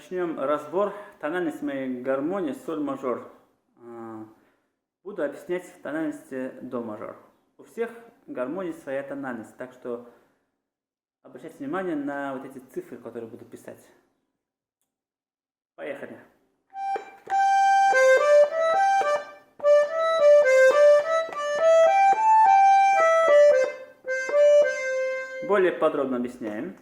Начнем разбор тональности моей гармонии соль мажор. Буду объяснять тональности до мажор. У всех гармоний своя тональность, так что обращайте внимание на вот эти цифры, которые буду писать. Поехали. Более подробно объясняем.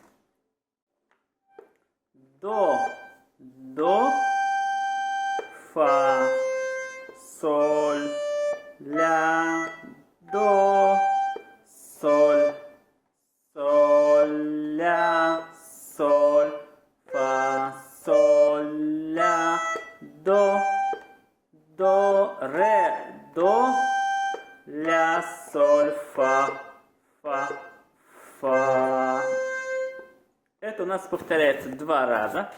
До, фа, соль, ля, до, соль, соль, ля, соль, фа, соль, ля, до, ре, до, ля, соль, фа, фа. Это у нас повторяется 2 раза.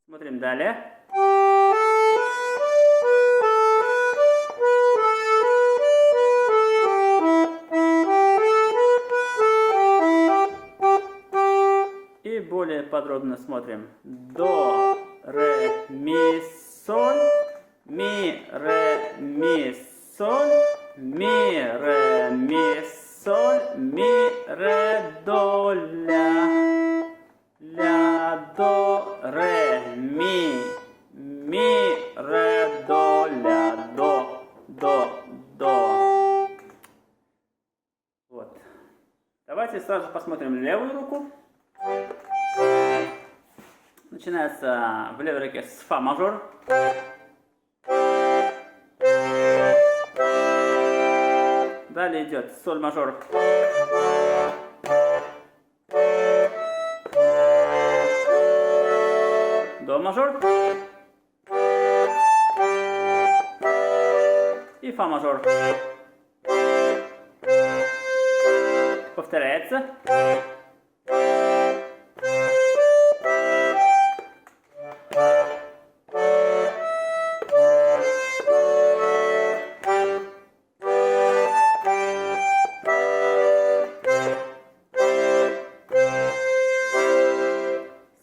Смотрим далее. И более подробно смотрим. До, ре, ми, соль. Ми, ре, ми, соль, ми, ре, ми, соль, ми, ре, до, ля, до, ре, ми, ре, до, ля, до. Вот. Давайте сразу посмотрим левую руку. Начинается в левой руке с фа мажор. Далее идет соль мажор. До мажор. И фа мажор. Повторяется.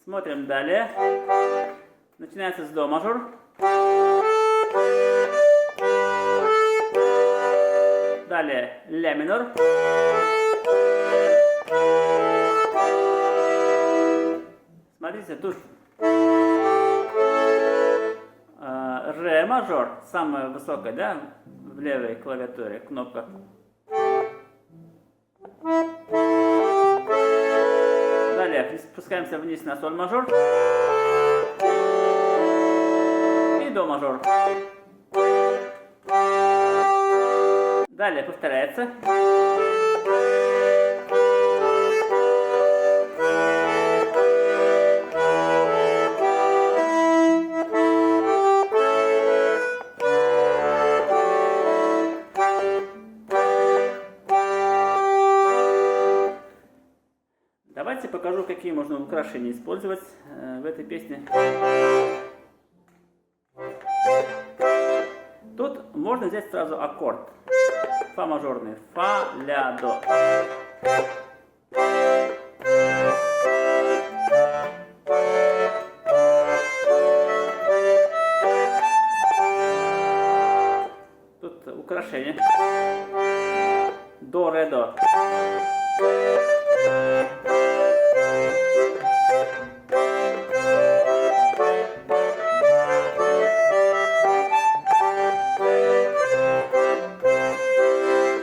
Смотрим далее. Начинается с до мажор. Далее ля минор. Смотрите, тут ре мажор, самая высокая, да, в левой клавиатуре кнопка. Далее спускаемся вниз на соль мажор и до мажор. Далее повторяется. Давайте покажу, какие можно украшения использовать в этой песне. Тут можно взять сразу аккорд. Фа мажорный. Фа, ля, до. Тут украшение. До, ре, до.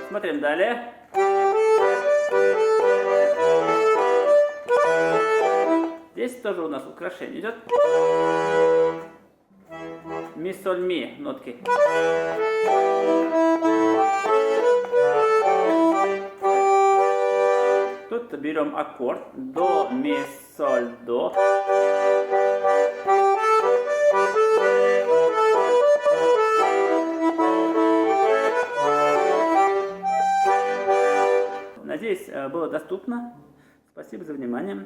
Смотрим далее. Здесь тоже у нас украшение идет. Ми, соль, ми нотки. Тут берем аккорд. До, ми, соль, до. Надеюсь, было доступно. Спасибо за внимание.